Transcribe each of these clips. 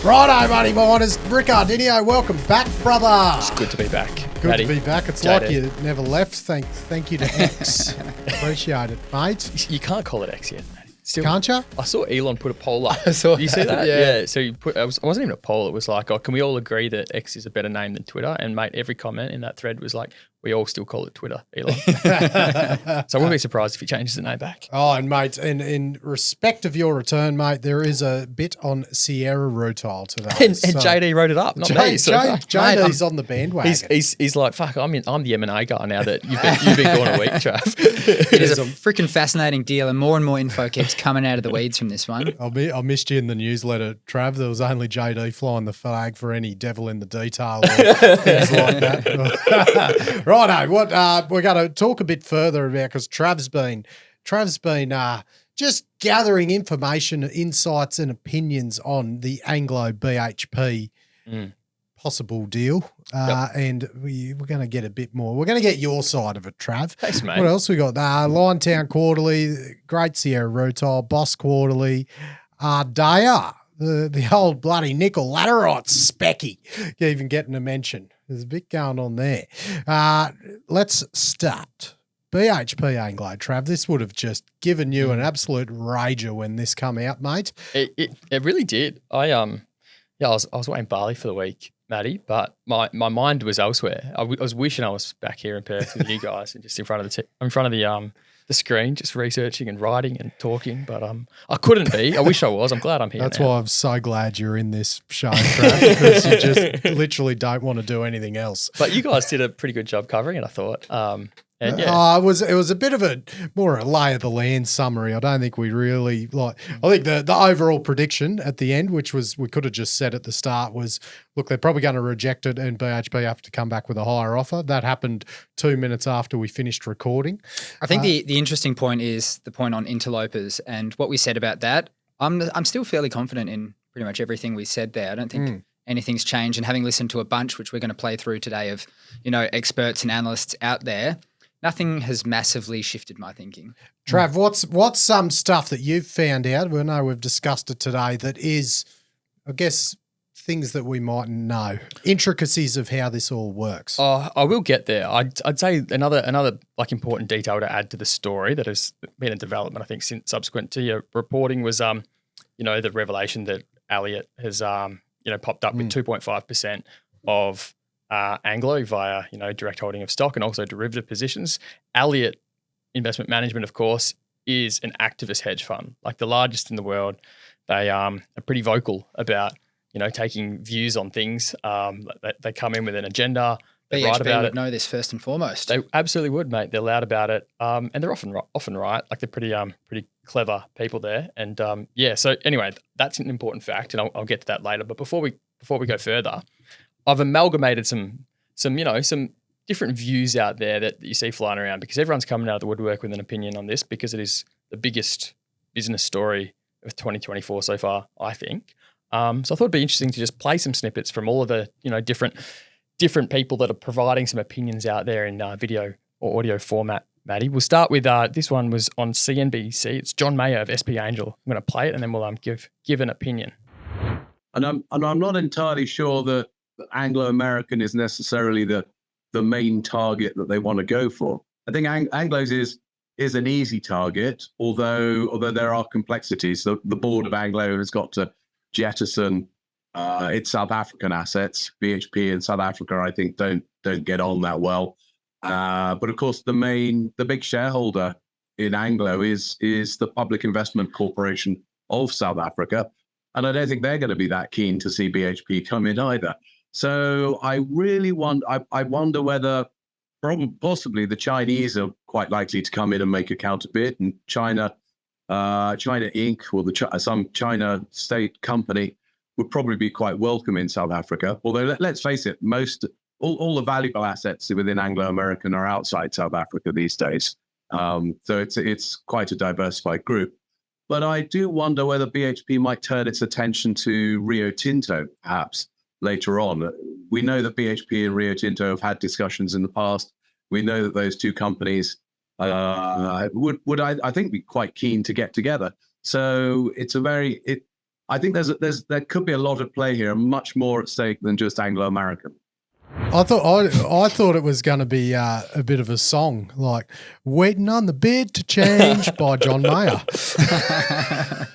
Righto, buddy miners. Rick Ardea, welcome back, brother. It's good to be back. Good Matty. to be back. It's JD. like you never left. Thank you to X. Appreciate it, mate. You can't call it X yet. Still, Can't you? I saw Elon put a poll up. I saw Did you see that? yeah. So you put. It wasn't even a poll. It was like, oh, can we all agree that X is a better name than Twitter? And mate, every comment in that thread was like, we all still call it Twitter, Elon. So I wouldn't be surprised if he changes the name back. Oh, and mate, in respect of your return, mate, there is a bit on Sierra Rutile today. And JD wrote it up, not me. So JD's on the bandwagon. He's like, fuck, I'm the M&A guy now that you've been gone a week, Trav. It is a freaking fascinating deal, and more info keeps coming out of the weeds from this one. I missed you in the newsletter, Trav. There was only JD flying the flag for any devil in the detail or things like that. Righto, what we're going to talk a bit further about, because Trav's been just gathering information, insights, and opinions on the Anglo BHP possible deal, and we're going to get a bit more. We're going to get your side of it, Trav. Thanks, mate. What else we got? Liontown Quarterly, Great Sierra Rutile, Boss Quarterly, Ardea, the old bloody nickel laterite specky, even getting a mention. There's a bit going on there. Let's start. BHP-Anglo, Trav, this would have just given you an absolute rager when this come out, mate. It really did. I was away in Bali for the week, Matty, but my mind was elsewhere. I was wishing I was back here in Perth with you guys and just in front of the screen, just researching and writing and talking. But I couldn't be. I wish I was. I'm glad I'm here. That's now. why I'm so glad you're in this show, Trav, because you just literally don't want to do anything else. But you guys did a pretty good job covering it, I thought. And yeah. It was a bit of a lay of the land summary. I don't think we really I think the overall prediction at the end, which was we could have just said at the start, was look, they're probably going to reject it and BHP have to come back with a higher offer. That happened 2 minutes after we finished recording. I think the interesting point is the point on interlopers and what we said about that. I'm still fairly confident in pretty much everything we said there. I don't think anything's changed. And having listened to a bunch, which we're going to play through today, of experts and analysts out there, nothing has massively shifted my thinking. Trav, what's some stuff that you've found out? We know we've discussed it today that is, I guess, things that we mightn't know, intricacies of how this all works. I will get there. I'd say another like important detail to add to the story that has been a development, I think, since subsequent to your reporting was, the revelation that Elliott has, popped up with 2.5% of Anglo via, direct holding of stock and also derivative positions. Elliott Investment Management, of course, is an activist hedge fund, like the largest in the world. They are pretty vocal about, taking views on things. They come in with an agenda. They write about would know this first and foremost. They absolutely would, mate. They're loud about it, and they're often right. Like they're pretty clever people there. And so anyway, that's an important fact, and I'll get to that later. But before we go further, I've amalgamated some different views out there that you see flying around, because everyone's coming out of the woodwork with an opinion on this, because it is the biggest business story of 2024 so far, I think. So I thought it'd be interesting to just play some snippets from all of the different people that are providing some opinions out there in video or audio format. Matty, we'll start with this one was on CNBC. It's John Mayer of BHP-Anglo. I'm going to play it and then we'll give an opinion. And I'm not entirely sure that Anglo American is necessarily the main target that they want to go for. I think Anglo's is an easy target, although there are complexities. The board of Anglo has got to jettison its South African assets. BHP in South Africa, I think, don't get on that well. But of course, the big shareholder in Anglo is the Public Investment Corporation of South Africa, and I don't think they're going to be that keen to see BHP come in either. So I really I wonder whether possibly the Chinese are quite likely to come in and make a counterbid, and China Inc. or some China state company would probably be quite welcome in South Africa. Although let's face it, all the valuable assets within Anglo American are outside South Africa these days. So it's quite a diversified group. But I do wonder whether BHP might turn its attention to Rio Tinto, perhaps, later on. We know that BHP and Rio Tinto have had discussions in the past. We know that those two companies would I think be quite keen to get together. So it's I think there could be a lot at play here, much more at stake than just Anglo-American. I thought it was going to be a bit of a song, like "Waiting on the Bid to Change" by John Mayer.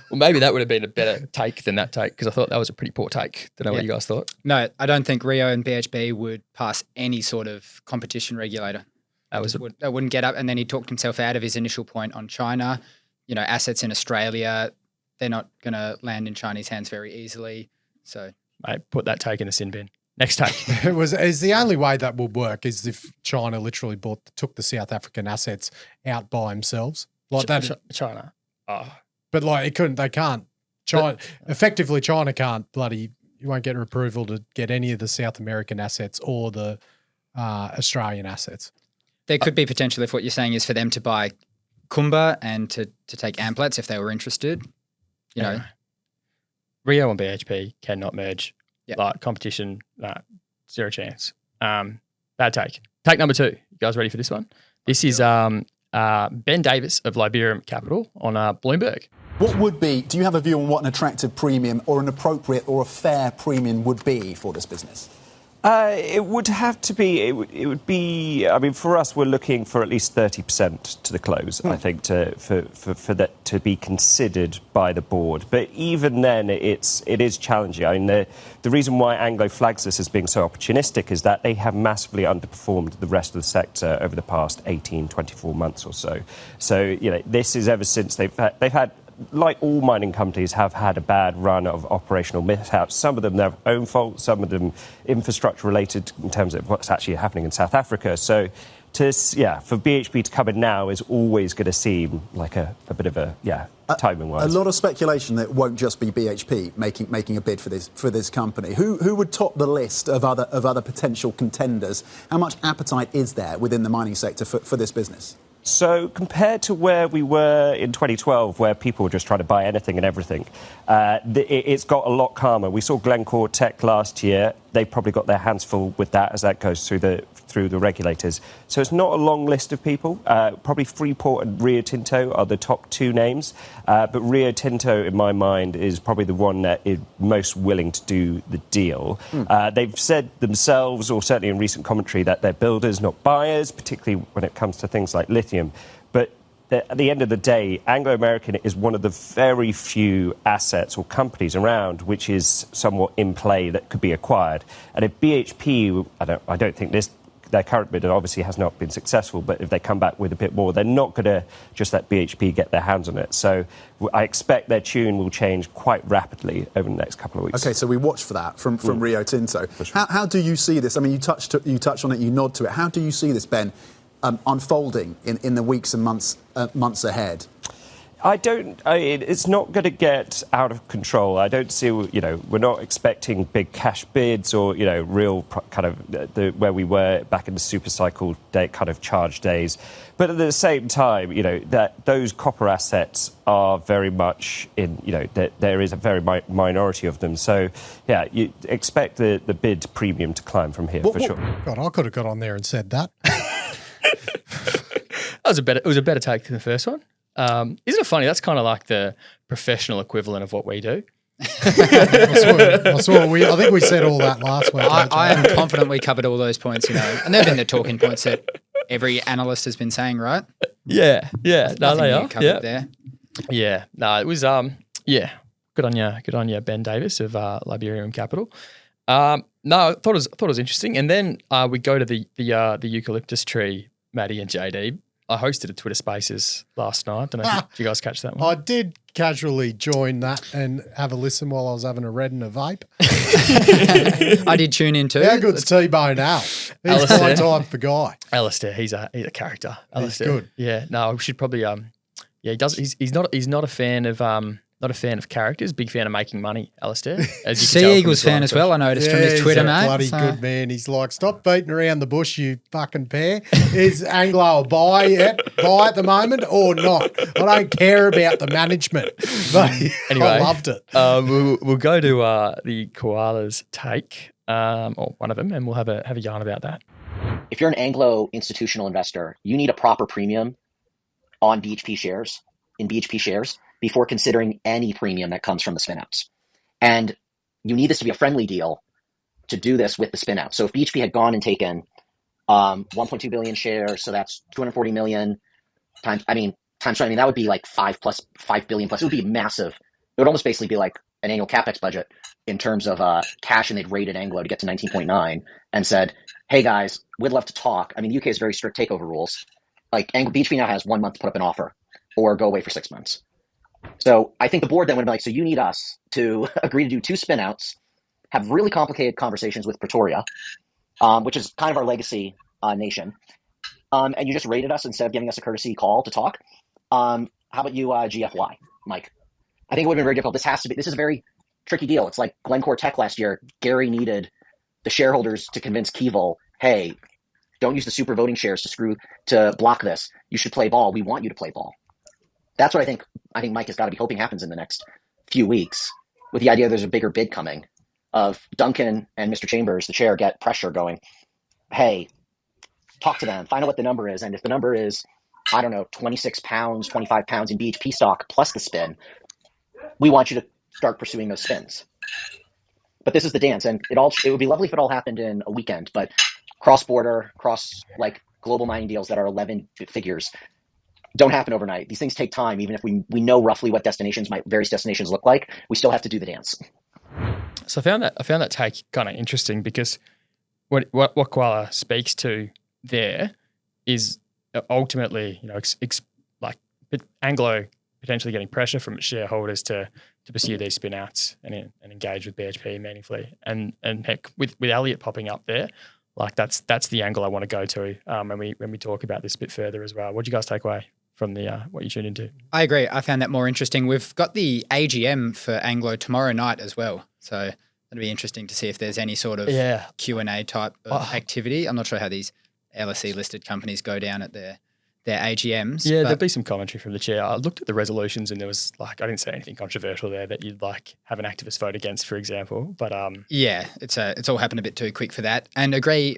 Well, maybe that would have been a better take than that take, because I thought that was a pretty poor take. Don't know what you guys thought. No, I don't think Rio and BHP would pass any sort of competition regulator. That wouldn't get up. And then he talked himself out of his initial point on China. Assets in Australia, they're not going to land in Chinese hands very easily. So, mate, put that take in the sin bin. Next take. Is the only way that would work is if China literally took the South African assets out by themselves, like that. China. Oh. But like they can't. China effectively, China can't you won't get approval to get any of the South American assets or the Australian assets. There could be potential if what you're saying is for them to buy Kumba and to take Amplats if they were interested. Rio and BHP cannot merge. Yep. Like competition, zero chance. Bad take. Take number 2. You guys ready for this one? This is Ben Davis of Liberium Capital on Bloomberg. Do you have a view on what an attractive premium or an appropriate or a fair premium would be for this business? It would have to be, it would be, I mean, for us, we're looking for at least 30% to the close, I think, for that to be considered by the board. But even then, it is challenging. I mean, the reason why Anglo flags this as being so opportunistic is that they have massively underperformed the rest of the sector over the past 18, 24 months or so. So, this is ever since they've had like all mining companies, have had a bad run of operational mishaps. Some of them their own fault, some of them infrastructure related in terms of what's actually happening in South Africa. So, for BHP to come in now is always going to seem like a bit of a timing-wise. A lot of speculation that it won't just be BHP making a bid for this company. Who would top the list of other potential contenders? How much appetite is there within the mining sector for this business? So compared to where we were in 2012, where people were just trying to buy anything and everything, it's got a lot calmer. We saw Glencore Tech last year. They've probably got their hands full with that as that goes through the regulators. So it's not a long list of people. Probably Freeport and Rio Tinto are the top 2 names. But Rio Tinto, in my mind, is probably the one that is most willing to do the deal. They've said themselves, or certainly in recent commentary, that they're builders, not buyers, particularly when it comes to things like lithium. But at the end of the day, Anglo-American is one of the very few assets or companies around which is somewhat in play that could be acquired. And if BHP, I don't think their current bid obviously has not been successful, but if they come back with a bit more, they're not going to just let BHP get their hands on it. So I expect their tune will change quite rapidly over the next couple of weeks. OK, so we watch for that from Rio Tinto. Sure. How do you see this? I mean, you touch on it, you nod to it. How do you see this, Ben, unfolding in the weeks and months ahead? It's not going to get out of control. I don't see, we're not expecting big cash bids or, real kind of where we were back in the super cycle day, kind of charge days. But at the same time, that those copper assets are very much in, there is a very minority of them. So, you expect the bid premium to climb from here for sure. God, I could have got on there and said that. It was a better take than the first one. Isn't it funny? That's kind of like the professional equivalent of what we do. I think we said all that last week. I am confident we covered all those points, and they've been the talking points that every analyst has been saying, right? Yeah. No, they are. Covered there. Yeah. No, it was. Good on you, Ben Davis of Liberium Capital. No, I thought it was interesting, and then we go to the eucalyptus tree, Maddie and JD. I hosted a Twitter Spaces last night. Don't know. Did you guys catch that one? I did casually join that and have a listen while I was having a red and a vape. I did tune in too. How good's T-Bone Al? He's my type for guy. Alistair, he's a character. Alistair. He's good. Yeah. No, we should probably he does. He's not a fan of characters. Big fan of making money, Alistair. As you Sea Eagles fan as well. I noticed from his Twitter, mate. Bloody good man. He's like, stop beating around the bush, you fucking pair. Is Anglo a buy at the moment or not? I don't care about the management. But anyway, I loved it. We'll go to the koalas take, or one of them, and we'll have a yarn about that. If you're an Anglo institutional investor, you need a proper premium on BHP shares, before considering any premium that comes from the spin-outs. And you need this to be a friendly deal to do this with the spin out. So if BHP had gone and taken 1.2 billion shares, so that's 240 million times, that would be like 5 billion plus. It would be massive. It would almost basically be like an annual capex budget in terms of cash, and they'd rated Anglo to get to 19.9 and said, hey guys, we'd love to talk. I mean, the UK has very strict takeover rules. Like BHP now has 1 month to put up an offer or go away for 6 months. So I think the board then would be like, so you need us to agree to do 2 spin-outs, have really complicated conversations with Pretoria, which is kind of our legacy nation. And you just rated us instead of giving us a courtesy call to talk. How about you GFY, Mike? I think it would have been very difficult. This is a very tricky deal. It's like Glencore Tech last year. Gary needed the shareholders to convince Keevil, hey, don't use the super voting shares to block this. You should play ball. We want you to play ball. That's what I think Mike has got to be hoping happens in the next few weeks, with the idea there's a bigger bid coming of Duncan and Mr. Chambers, the chair, get pressure going. Hey, talk to them, find out what the number is. And if the number is, I don't know, 26 pounds, 25 pounds in BHP stock plus the spin, we want you to start pursuing those spins. But this is the dance. And it would be lovely if it all happened in a weekend, but cross-border, like global mining deals that are 11 figures don't happen overnight. These things take time. Even if we know roughly what various destinations look like, we still have to do the dance. So I found that take kind of interesting, because what Koala speaks to there is ultimately, like Anglo potentially getting pressure from its shareholders to pursue these spin-outs and engage with BHP meaningfully. And heck, with Elliott popping up there, like that's the angle I want to go to when we talk about this a bit further as well. What do you guys take away from the what you tuned into? I agree. I found that more interesting. We've got the AGM for Anglo tomorrow night as well, so it'll be interesting to see if there's any sort of Q&A type of activity. I'm not sure how these LSE listed companies go down at their AGMs. Yeah, there'll be some commentary from the chair. I looked at the resolutions and there was I didn't see anything controversial there that you'd have an activist vote against, for example. But yeah, it's all happened a bit too quick for that. And agree,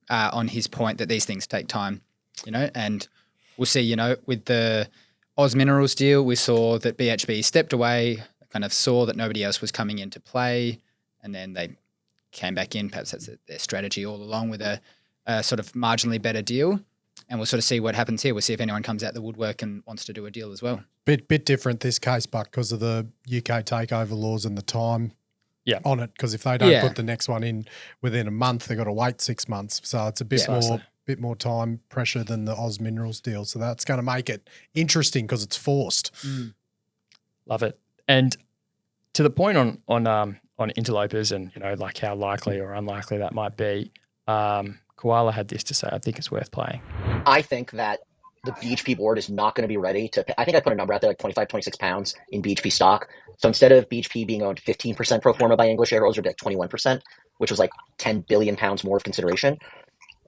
on his point that these things take time, and we'll see, with the Oz Minerals deal, we saw that BHP stepped away, kind of saw that nobody else was coming into play, and then they came back in. Perhaps that's their strategy all along, with a sort of marginally better deal. And we'll sort of see what happens here. We'll see if anyone comes out the woodwork and wants to do a deal as well. Bit different this case, but because of the UK takeover laws and the time on it. Because if they don't put the next one in within a month, they've got to wait 6 months. So it's a bit more time pressure than the Oz Minerals deal. So that's going to make it interesting because it's forced. Love it. And to the point on interlopers and like how likely or unlikely that might be, Koala had this to say. I think it's worth playing. I think that the BHP board is not going to be ready to – I think I put a number out there like 25, 26 pounds in BHP stock. So instead of BHP being owned 15% pro forma by Anglo shareholders, it would be like 21%, which was like 10 billion pounds more of consideration.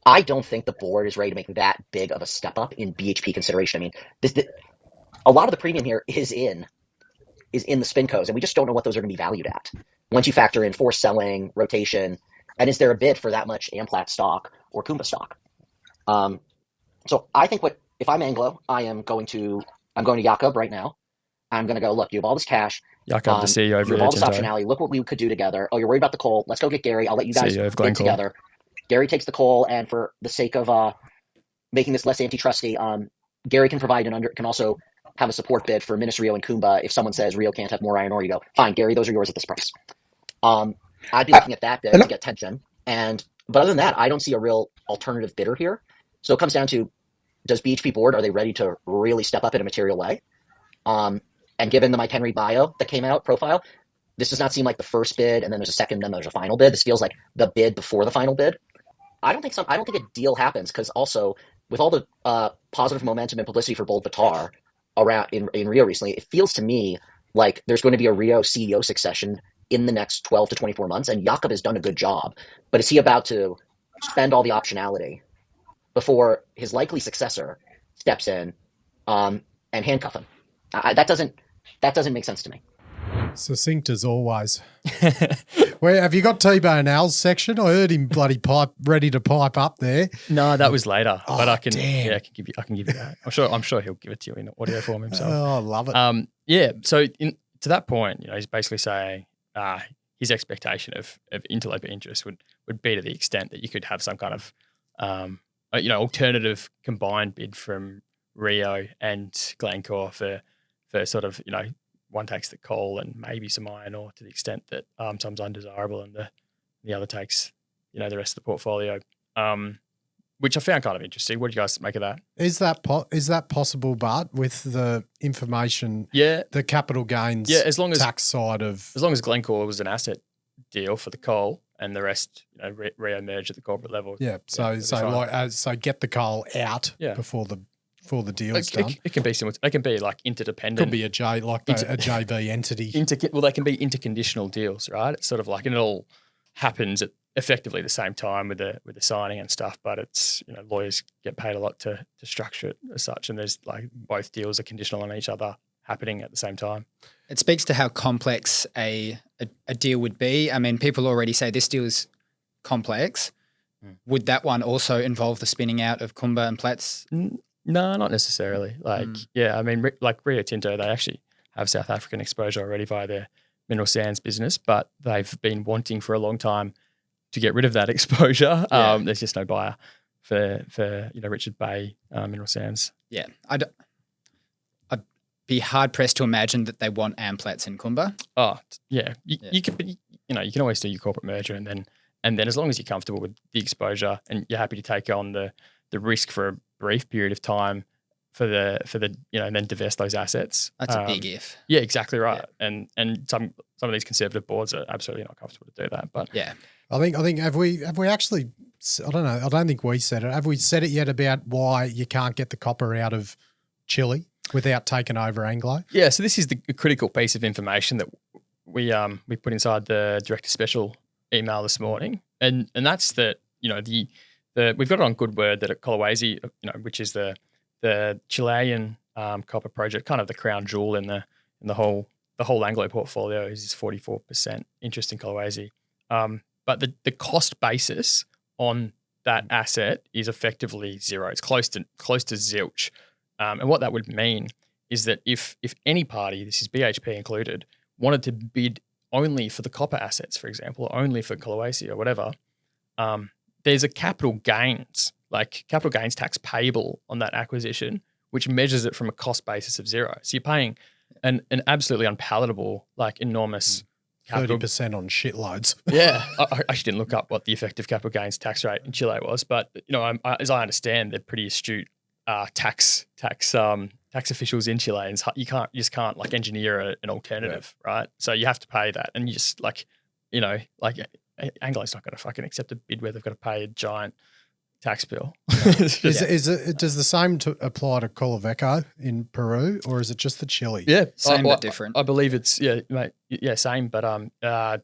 I don't think the board is ready to make that big of a step up in BHP consideration. I mean, a lot of the premium here is in the spincos, and we just don't know what those are going to be valued at. Once you factor in forced selling, rotation, and is there a bid for that much Amplat stock or Kumba stock? So I think if I'm Anglo, I'm going to Jakob right now. I'm going to go, look, you have all this cash. Jakob, the CEO of you have all this optionality. Look what we could do together. Oh, you're worried about the coal. Let's go get Gary. I'll let you guys bid together. Gary takes the coal, and for the sake of making this less antitrusty, Gary can provide can also have a support bid for Minas Rio and Kumba. If someone says Rio can't have more iron ore, you go, fine, Gary, those are yours at this price. I'd be looking at that bid to get tension. But other than that, I don't see a real alternative bidder here. So it comes down to, does BHP board, are they ready to really step up in a material way? And given the Mike Henry bio that came out, profile, this does not seem like the first bid and then there's a second, then there's a final bid. This feels like the bid before the final bid. I don't think a deal happens, because also with all the positive momentum and publicity for Bold Batar around in Rio recently, it feels to me like there's going to be a Rio CEO succession in the next 12 to 24 months, and Jakob has done a good job. But is he about to spend all the optionality before his likely successor steps in and handcuff him? That doesn't make sense to me. Succinct as always. Where have you got T-Bone Al's section? I heard him bloody ready to pipe up there. No, that was later. Oh, but I can give you that. I'm sure he'll give it to you in audio form himself. Oh, I love it. So to that point, he's basically saying his expectation of interloper interest would be to the extent that you could have some kind of alternative combined bid from Rio and Glencore for sort of, one takes the coal and maybe some iron ore to the extent that some's undesirable and the other takes, the rest of the portfolio, which I found kind of interesting. What do you guys make of that? Is that possible, Bart, with the information, the capital gains tax side of... As long as Glencore was an asset deal for the coal and the rest, Rio merged at the corporate level. Yeah, so get the coal out before the deal's done. It can be similar. It can be like interdependent. Could be a JV entity. They can be interconditional deals, right? It's sort of like, and it all happens at effectively the same time with the signing and stuff, but it's, lawyers get paid a lot to structure it as such, and there's like both deals are conditional on each other happening at the same time. It speaks to how complex a deal would be. I mean, people already say this deal is complex. Would that one also involve the spinning out of Kumba and Platts? No, not necessarily. I mean, like Rio Tinto, they actually have South African exposure already via their mineral sands business, but they've been wanting for a long time to get rid of that exposure. There's just no buyer for Richard Bay mineral sands. Yeah, I'd be hard pressed to imagine that they want Amplats and Kumba. Oh yeah, you could, you can always do your corporate merger, and then as long as you're comfortable with the exposure and you're happy to take on the risk for a brief period of time for the and then divest those assets. That's a big if. Yeah, exactly right. Yeah. And some of these conservative boards are absolutely not comfortable to do that. But yeah. I think have we actually, I don't know, I don't think we said it. Have we said it yet about why you can't get the copper out of Chile without taking over Anglo? Yeah, so this is the critical piece of information that we put inside the Director Special email this morning. And that's that, we've got it on good word that at Kolwezi, which is the Chilean copper project, kind of the crown jewel in the whole Anglo portfolio, is 44% interest in Kolwezi. But the cost basis on that asset is effectively zero. It's close to zilch. And what that would mean is that if any party, this is BHP included, wanted to bid only for the copper assets, for example, or only for Kolwezi or whatever, there's a capital gains tax payable on that acquisition, which measures it from a cost basis of zero. So you're paying an absolutely unpalatable, enormous 30% on shitloads. Yeah, I actually didn't look up what the effective capital gains tax rate in Chile was, but as I understand, they're pretty astute tax officials in Chile, and you just can't engineer an alternative, right? So you have to pay that, and you just Anglo's not going to fucking accept a bid where they've got to pay a giant tax bill. Does the same apply to Quellaveco in Peru, or is it just the Chile? Yeah, same but different. I believe it's same, but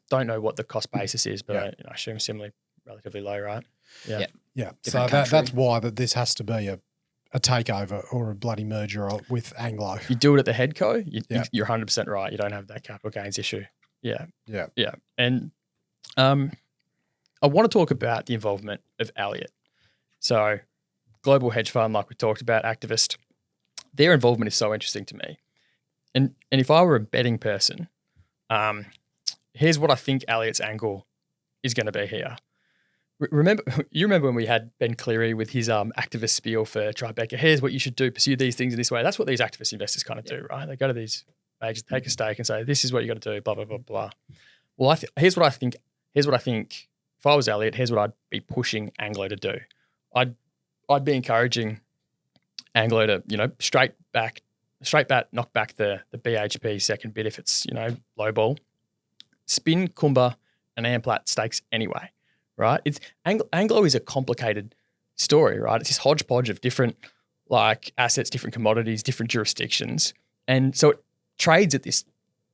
don't know what the cost basis is, but I assume similarly relatively low, right? Yeah. So that's why this has to be a takeover or a bloody merger with Anglo. You do it at the headco, you're 100% right. You don't have that capital gains issue. Yeah. And I want to talk about the involvement of Elliott. So global hedge fund, like we talked about, activist, their involvement is so interesting to me. And if I were a betting person, here's what I think Elliott's angle is going to be here. You remember when we had Ben Cleary with his activist spiel for Tribeca? Here's what you should do, pursue these things in this way. That's what these activist investors kind of do, right? They go to these majors, take a stake and say, this is what you got to do, blah, blah, blah, blah. Well, here's what I think. If I was Elliott, here's what I'd be pushing Anglo to do. I'd be encouraging Anglo to, straight bat, knock back the BHP second bid if it's, low ball. Spin Kumba and Amplat stakes anyway, right? Anglo is a complicated story, right? It's this hodgepodge of different assets, different commodities, different jurisdictions. And so it trades at this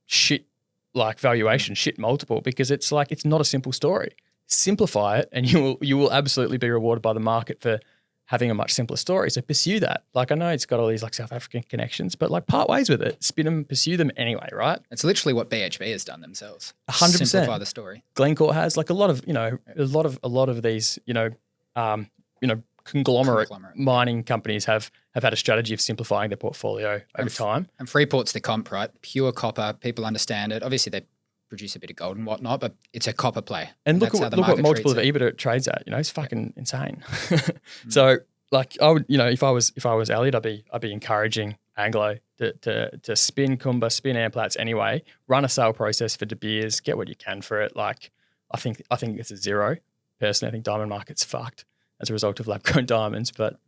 shit valuation, shit multiple, because it's not a simple story. Simplify it and you will absolutely be rewarded by the market for having a much simpler story. So pursue that. I know it's got all these South African connections, but part ways with it, spin them, pursue them anyway, right? It's literally what BHP has done themselves. 100%. Simplify the story. Glencore has a lot of these, conglomerate mining companies have had a strategy of simplifying their portfolio over time. And Freeport's the comp, right? Pure copper. People understand it. Obviously, they produce a bit of gold and whatnot, but it's a copper play. And look what multiple of EBITDA it trades at. You know, it's fucking insane. So, like, I would, you know, if I was Elliot, I'd be encouraging Anglo to spin Kumba, spin Amplats anyway. Run a sale process for De Beers. Get what you can for it. Like, I think it's a zero. Personally, I think diamond market's fucked as a result of lab-grown diamonds, but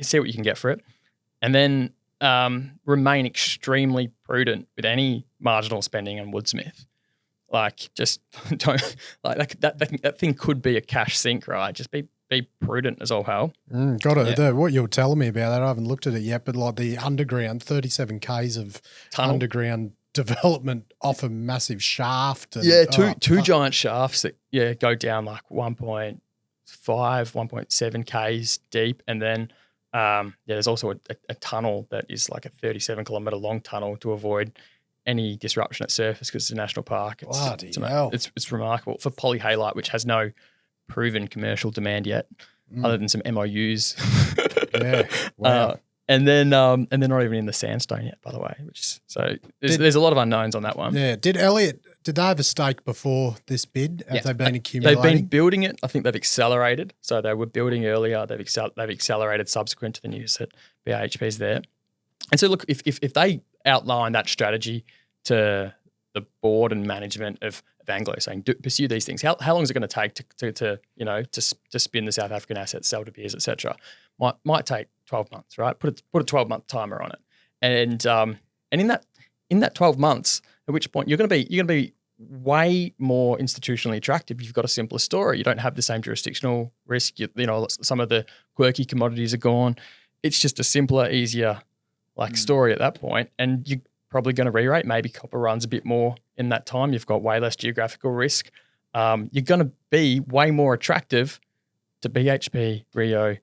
see what you can get for it. And then remain extremely prudent with any marginal spending on Woodsmith. Like, just don't, like that thing could be a cash sink, right? Just be prudent as all hell. Got it. Yeah. What you were telling me about that, I haven't looked at it yet, but like the underground, 37 Ks of tunnel underground development off a massive shaft. And, two giant shafts that go down like 1.5, 1.7 Ks deep, and then there's also a tunnel that is like a 37 kilometre long tunnel to avoid any disruption at surface because it's a national park. It's remarkable for polyhalite, which has no proven commercial demand yet, other than some MOUs. Yeah, wow. And then they're not even in the sandstone yet, by the way. There's a lot of unknowns on that one. Yeah. Did they have a stake before this bid? Have they been accumulating? They've been building it. I think they've accelerated. So they were building earlier. They've accelerated subsequent to the news that BHP's there. And so look, if they outline that strategy to the board and management of Anglo, saying pursue these things, how long is it going to take to spin the South African assets, sell De Beers, etc. Might take 12 months, right? Put a 12-month timer on it, and in that 12 months, at which point you're going to be way more institutionally attractive. You've got a simpler story. You don't have the same jurisdictional risk. Some of the quirky commodities are gone. It's just a simpler, easier story at that point, and you're probably going to re-rate. Maybe copper runs a bit more in that time. You've got way less geographical risk. You're going to be way more attractive to BHP, Rio,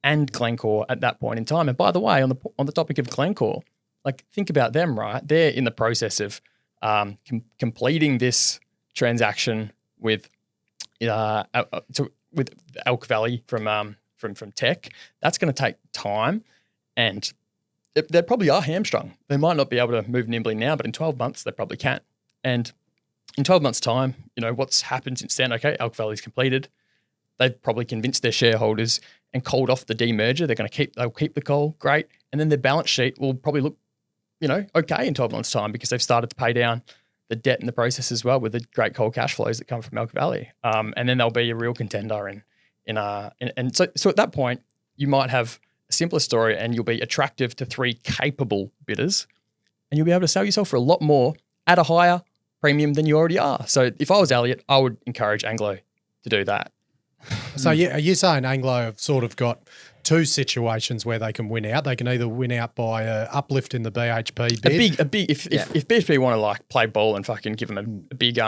and Glencore at that point in time. And by the way, on the topic of Glencore, like, think about them, right? They're in the process of completing this transaction with Elk Valley from Teck. That's going to take time, and they probably are hamstrung. They might not be able to move nimbly now, but in 12 months, they probably can. And in 12 months' time, what's happened since then? Okay, Elk Valley's completed. They've probably convinced their shareholders and called off the demerger. They'll keep the coal, great. And then their balance sheet will probably look, okay in 12 months' time because they've started to pay down the debt in the process as well with the great coal cash flows that come from Elk Valley. And then they'll be a real contender so at that point, you might have a simpler story and you'll be attractive to three capable bidders, and you'll be able to sell yourself for a lot more at a higher premium than you already are. So if I was Elliot, I would encourage Anglo to do that. So are you saying Anglo have sort of got two situations where they can win out? They can either win out by a uplift in the BHP bid. If BHP want to play ball and fucking give them a big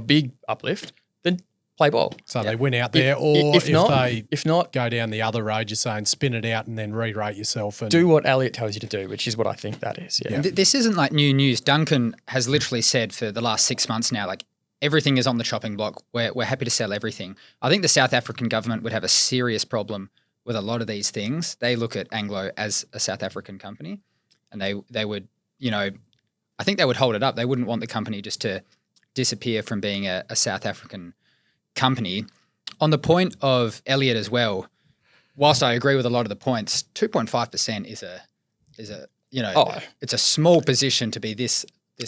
big uplift, then play ball. So they win out there, if not, go down the other road. You're saying spin it out and then re-rate yourself and do what Elliot tells you to do, which is what I think that is. Yeah. This isn't like new news. Duncan has literally said for the last 6 months now, everything is on the chopping block. We're happy to sell everything. I think the South African government would have a serious problem with a lot of these things. They look at Anglo as a South African company, and they would, I think they would hold it up. They wouldn't want the company just to disappear from being a South African company. On the point of Elliot as well, whilst I agree with a lot of the points, 2.5% is a it's a small position to be this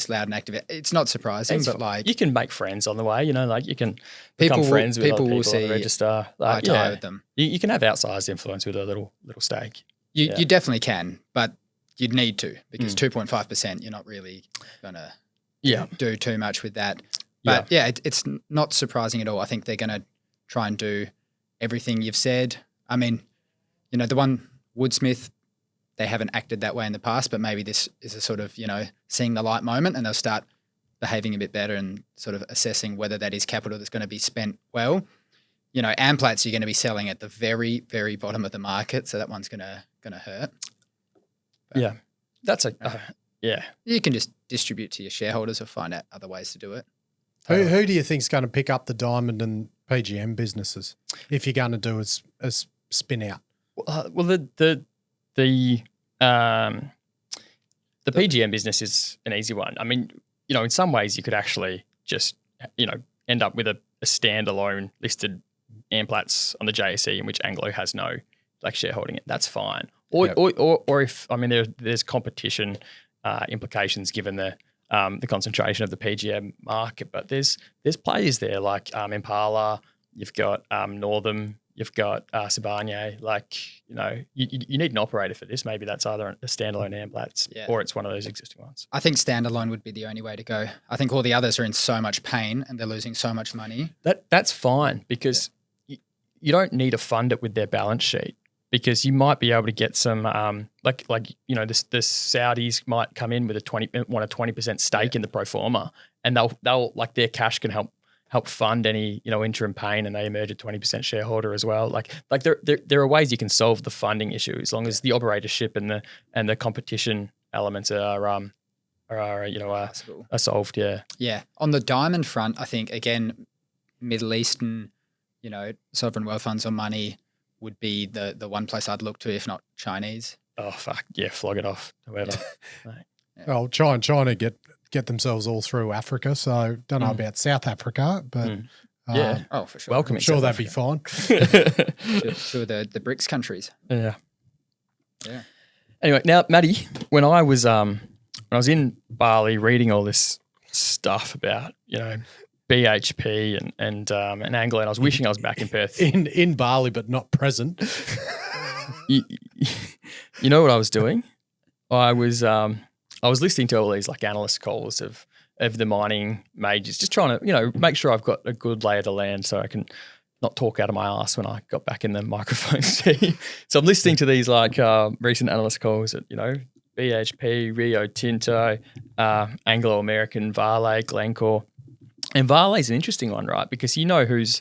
loud and active. It's not surprising, but you can make friends on the way. You can become friends with people will see on the register. Tie with them. You can have outsized influence with a little stake. You definitely can, but you'd need to, because 2.5%, you're not really gonna do too much with that. But it's not surprising at all. I think they're gonna try and do everything you've said. I mean, the one Woodsmith, they haven't acted that way in the past, but maybe this is a sort of, seeing the light moment, and they'll start behaving a bit better and sort of assessing whether that is capital that's going to be spent well. Amplats, you're going to be selling at the very, very bottom of the market, so that one's going to hurt. But, that's you can just distribute to your shareholders or find out other ways to do it. Who do you think's going to pick up the diamond and PGM businesses if you're going to do a spin out? Well, the PGM business is an easy one. I mean, in some ways you could actually just, end up with a standalone listed Amplats on the JSE in which Anglo has no shareholding. That's fine. Or if there's competition implications given the concentration of the PGM market, but there's players there like Impala. You've got Northam. You've got Sibanye. You need an operator for this. Maybe that's either a standalone Amplats or it's one of those existing ones. I think standalone would be the only way to go. I think all the others are in so much pain and they're losing so much money. That's fine because you don't need to fund it with their balance sheet, because you might be able to get some the Saudis might come in with a 20% stake in the pro forma, and they'll their cash can help fund any interim pain, and they emerge a 20% shareholder as well. There are ways you can solve the funding issue as long as the operatorship and the competition elements are solved. Yeah. On the diamond front, I think again, Middle Eastern, sovereign wealth funds or money would be the one place I'd look to, if not Chinese. Oh fuck yeah, flog it off, whoever. Well, China get themselves all through Africa, so don't know about South Africa, but for sure. Welcome. I'm sure that'd be fine. Two of the BRICS countries. Yeah. Yeah. Anyway, now Matty, when I was in Bali reading all this stuff about BHP and Anglo, and I was wishing I was back in Perth. In Bali, but not present. You know what I was doing? I was listening to all these analyst calls of the mining majors, just trying to make sure I've got a good lay of the land so I can not talk out of my ass when I got back in the microphone seat. So I'm listening to these recent analyst calls at BHP, Rio Tinto, Anglo American, Vale, Glencore. And Vale is an interesting one, right? Because who's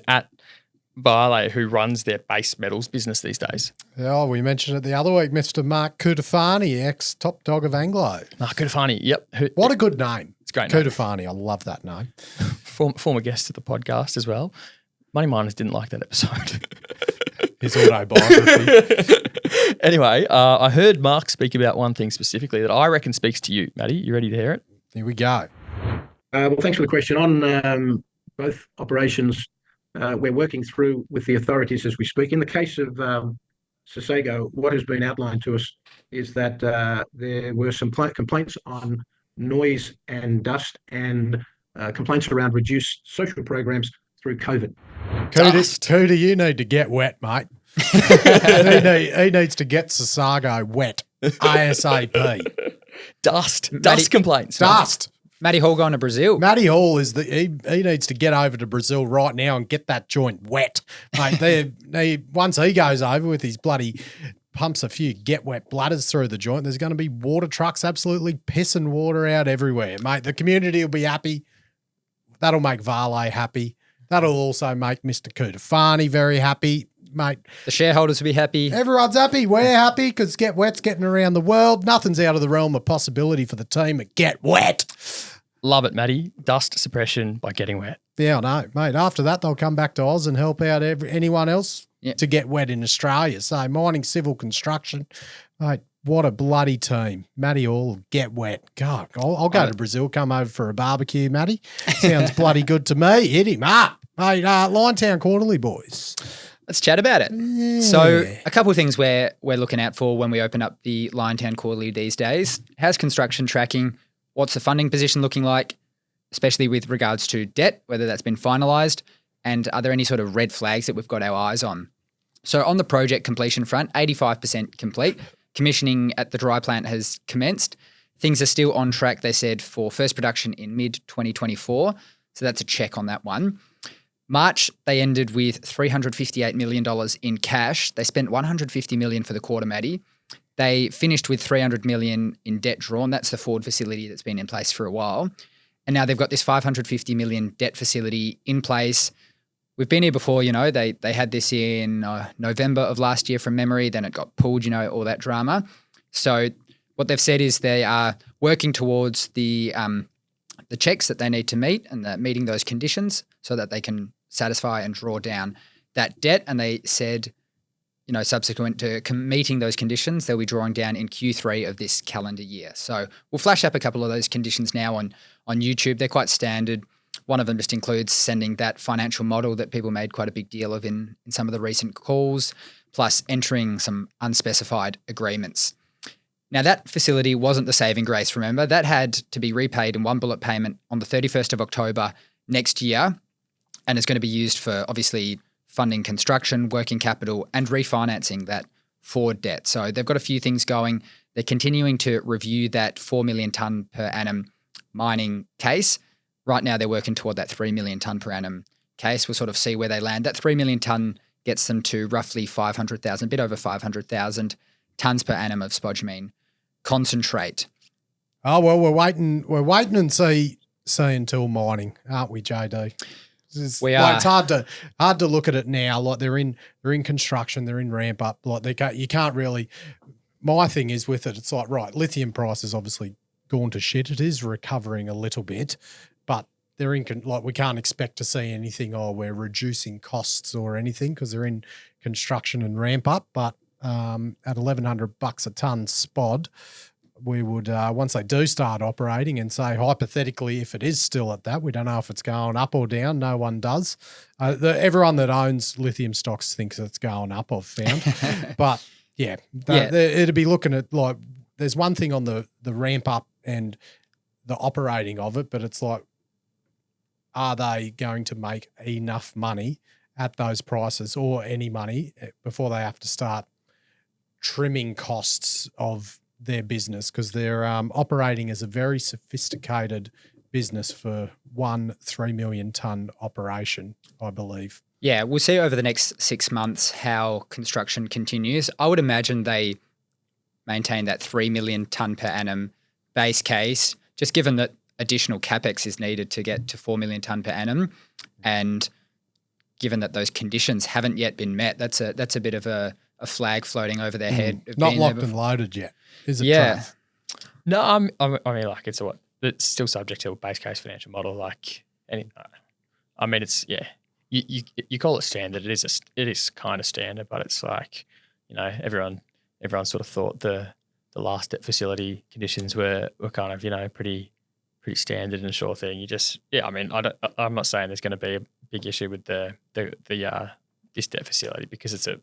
at Vale, who runs their base metals business these days. Oh, we mentioned it the other week, Mr. Mark Kudafani, ex-top dog of Anglo. Mark Kudafani, yep. What a good name. It's a great name. Kudafani, I love that name. Former guest of the podcast as well. Money Miners didn't like that episode. His autobiography. Anyway, I heard Mark speak about one thing specifically that I reckon speaks to you, Matty. You ready to hear it? Here we go. Well, thanks for the question. On both operations, we're working through with the authorities as we speak. In the case of Sossego, what has been outlined to us is that there were some complaints on noise and dust and complaints around reduced social programs through COVID. Cooter, you need to get wet, mate. he needs to get Sossego wet ASAP. Dust complaints. Dust. Matt.hall going to Brazil. Matt.hall he needs to get over to Brazil right now and get that joint wet, mate. Once he goes over with his bloody pumps a few GetWet bladders through the joint, there's going to be water trucks absolutely pissing water out everywhere, mate. The community will be happy. That'll make Vale happy. That'll also make Mr. Kudafani very happy, mate. The shareholders will be happy. Everyone's happy. We're happy because GetWet's getting around the world. Nothing's out of the realm of possibility for the team at GetWet. Love it, Matty. Dust suppression by getting wet. Yeah, I know, mate. After that, they'll come back to Oz and help out anyone else to get wet in Australia. So mining, civil, construction, mate, what a bloody team. Matt.hall, get wet. God, I'll go to Brazil, come over for a barbecue, Matty. Sounds bloody good to me. Hit him up. Mate, Liontown Quarterly boys. Let's chat about it. Yeah. So a couple of things we're looking out for when we open up the Liontown Quarterly these days. How's construction tracking? What's the funding position looking like, especially with regards to debt, whether that's been finalised, and are there any sort of red flags that we've got our eyes on? So on the project completion front, 85% complete. Commissioning at the dry plant has commenced. Things are still on track, they said, for first production in mid-2024. So that's a check on that one. March, they ended with $358 million in cash. They spent $150 million for the quarter, Matty. They finished with $300 million in debt drawn. That's the Ford facility that's been in place for a while. And now they've got this $550 million debt facility in place. We've been here before, they had this in November of last year from memory. Then it got pulled, all that drama. So what they've said is they are working towards the checks that they need to meet and meeting those conditions so that they can satisfy and draw down that debt. And they said, subsequent to meeting those conditions, they'll be drawing down in Q3 of this calendar year. So we'll flash up a couple of those conditions now on YouTube. They're quite standard. One of them just includes sending that financial model that people made quite a big deal of in some of the recent calls, plus entering some unspecified agreements. Now, that facility wasn't the saving grace, remember. That had to be repaid in one bullet payment on the 31st of October next year, and it's going to be used for, obviously, funding construction, working capital, and refinancing that forward debt. So they've got a few things going. They're continuing to review that 4 million tonne per annum mining case. Right now, they're working toward that 3 million tonne per annum case. We'll sort of see where they land. That 3 million tonne gets them to roughly 500,000, a bit over 500,000 tonnes per annum of spodumene concentrate. Oh, well, we're waiting and see until mining, aren't we, JD? We are. It's hard to look at it now. Like they're in construction, they're in ramp up. Like you can't really. My thing is with it, it's like, right, lithium price has obviously gone to shit. It is recovering a little bit, but they're we can't expect to see anything. Oh, we're reducing costs or anything because they're in construction and ramp up. But at $1,100 a ton spod, we would once they do start operating and say hypothetically if it is still at that, we don't know if it's going up or down. No one does. Everyone that owns lithium stocks thinks it's going up, I've found. But yeah, it'd be looking at like there's one thing on the ramp up and the operating of it, but it's like, are they going to make enough money at those prices or any money before they have to start trimming costs of their business, because they're operating as a very sophisticated business for 3 million tonne operation, I believe. Yeah, we'll see over the next 6 months how construction continues. I would imagine they maintain that 3 million tonne per annum base case, just given that additional capex is needed to get to 4 million tonne per annum, and given that those conditions haven't yet been met, that's a bit of a flag floating over their head. Not locked and loaded yet, is it? Yeah. Trav? No, I mean, like it's still subject to a base case financial model. Like it's you call it standard. It is kind of standard, but it's like everyone sort of thought the last debt facility conditions were kind of pretty standard and sure thing. I'm not saying there's going to be a big issue with the this debt facility because it's a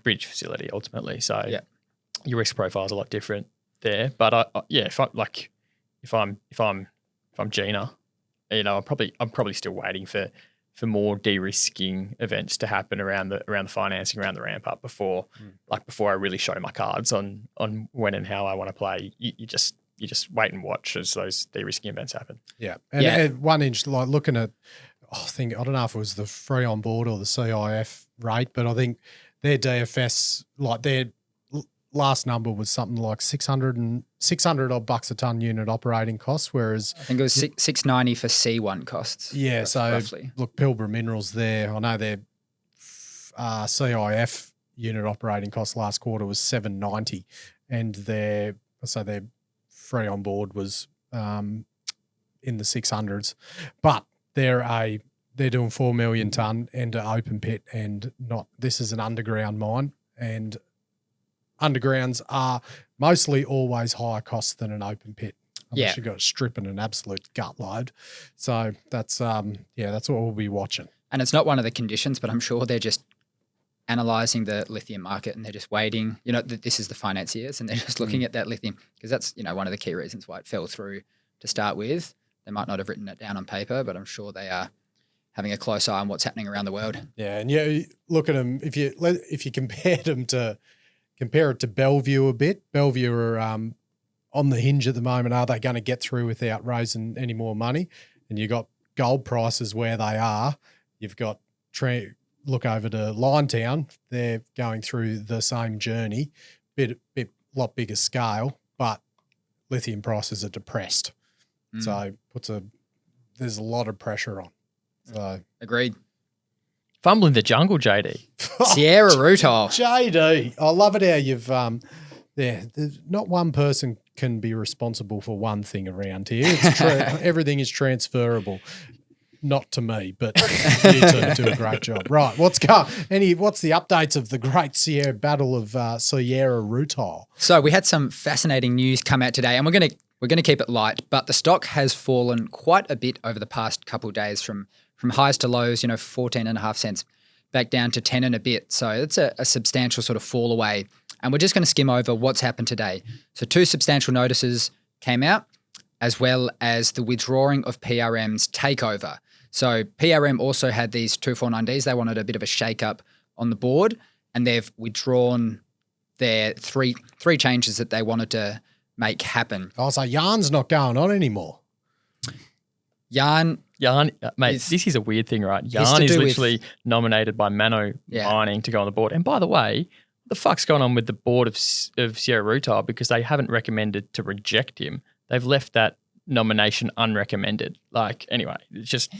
bridge facility ultimately. So your risk profile is a lot different there. But if I'm Gina, I'm probably still waiting for more de-risking events to happen around the financing, around the ramp up before I really show my cards on when and how I want to play. You just wait and watch as those de-risking events happen. Yeah. And 1 inch, like looking at, I don't know if it was the free on board or the CIF rate, but I think their DFS, like their last number was something like 600 odd bucks a ton unit operating costs, whereas I think it was 690 for C1 costs. Yeah, so roughly. Look, Pilbara Minerals there, I know their CIF unit operating cost last quarter was 790, and their free on board was in the 600s, but they're doing 4 million tonne and an open pit, and this is an underground mine, and undergrounds are mostly always higher cost than an open pit. Unless you've got stripping an absolute gut load. So that's what we'll be watching. And it's not one of the conditions, but I'm sure they're just analysing the lithium market and they're just waiting. This is the financiers and they're just looking at that lithium, because that's one of the key reasons why it fell through to start with. They might not have written it down on paper, but I'm sure they are having a close eye on what's happening around the world. Yeah, and you look at them, if you compare it to Bellevue a bit. Bellevue are on the hinge at the moment. Are they going to get through without raising any more money? And you've got gold prices where they are. You've got look over to Liontown. They're going through the same journey, lot bigger scale, but lithium prices are depressed. So there's a lot of pressure on. So agreed. Fumble in the jungle, JD. Sierra Rutile. JD, I love it how you've there's not one person can be responsible for one thing around here. It's everything is transferable. not to me, but you two do a great job. Right, what's the updates of the Great Sierra Battle of Sierra Rutile? So we had some fascinating news come out today, and we're going to keep it light, but the stock has fallen quite a bit over the past couple of days from highs to lows, 14.5 cents back down to 10 and a bit. So it's a substantial sort of fall away. And we're just going to skim over what's happened today. So 2 substantial notices came out, as well as the withdrawing of PRM's takeover. So PRM also had these 249Ds. They wanted a bit of a shake-up on the board, and they've withdrawn their three changes that they wanted to make happen. Oh, so Yarn's not going on anymore. Yarn, mate, this is a weird thing, right? Yarn is literally nominated by Mano Mining to go on the board. And by the way, what the fuck's going on with the board of Sierra Rutile? Because they haven't recommended to reject him. They've left that nomination unrecommended. Anyway, it's just,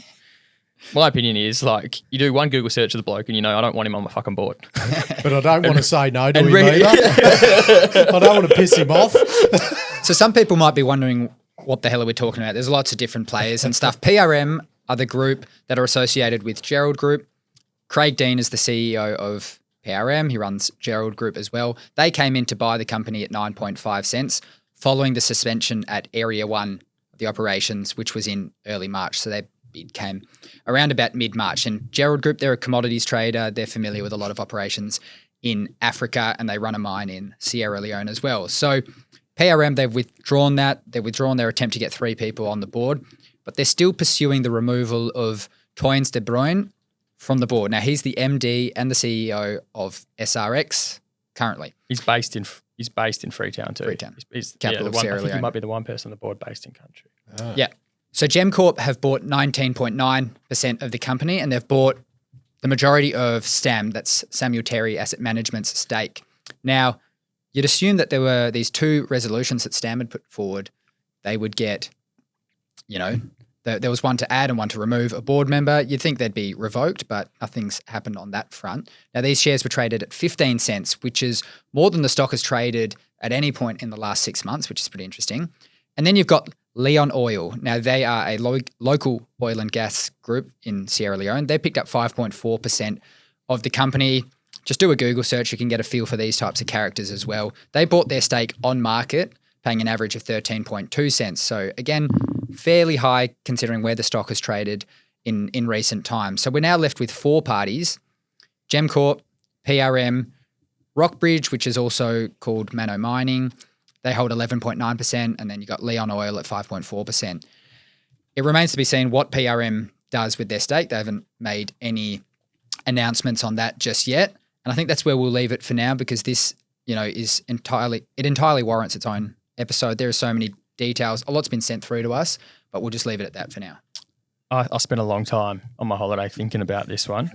my opinion is, you do one Google search of the bloke and I don't want him on my fucking board. But I don't want to say no to him either. I don't want to piss him off. So some people might be wondering, what the hell are we talking about? There's lots of different players and stuff. PRM are the group that are associated with Gerald Group. Craig Dean is the CEO of PRM. He runs Gerald Group as well. They came in to buy the company at 9.5 cents following the suspension at Area 1 of the operations, which was in early March. So their bid came around about mid-March. And Gerald Group, they're a commodities trader. They're familiar with a lot of operations in Africa, and they run a mine in Sierra Leone as well. So PRM, they've withdrawn that. They've withdrawn their attempt to get 3 people on the board, but they're still pursuing the removal of Toynes de Bruyn from the board. Now, he's the MD and the CEO of SRX currently. He's based in Freetown too. Freetown, he's capital of Sierra Leone. I think he might be the one person on the board based in country. Oh. Yeah. So GemCorp have bought 19.9% of the company, and they've bought the majority of STAM, that's Samuel Terry Asset Management's stake. Now, you'd assume that there were these 2 resolutions that STAM had put forward. They would get, there was one to add and one to remove a board member. You'd think they'd be revoked, but nothing's happened on that front. Now, these shares were traded at 15 cents, which is more than the stock has traded at any point in the last 6 months, which is pretty interesting. And then you've got Leon Oil. Now, they are a local oil and gas group in Sierra Leone. They picked up 5.4% of the company. Just do a Google search. You can get a feel for these types of characters as well. They bought their stake on market, paying an average of 13.2 cents. So again, fairly high considering where the stock has traded in recent times. So we're now left with 4 parties: GemCorp, PRM, Rockbridge, which is also called Mano Mining. They hold 11.9%, and then you got Leon Oil at 5.4%. It remains to be seen what PRM does with their stake. They haven't made any announcements on that just yet. And I think that's where we'll leave it for now, because this, is entirely warrants its own episode. There are so many details. A lot's been sent through to us, but we'll just leave it at that for now. I spent a long time on my holiday thinking about this one,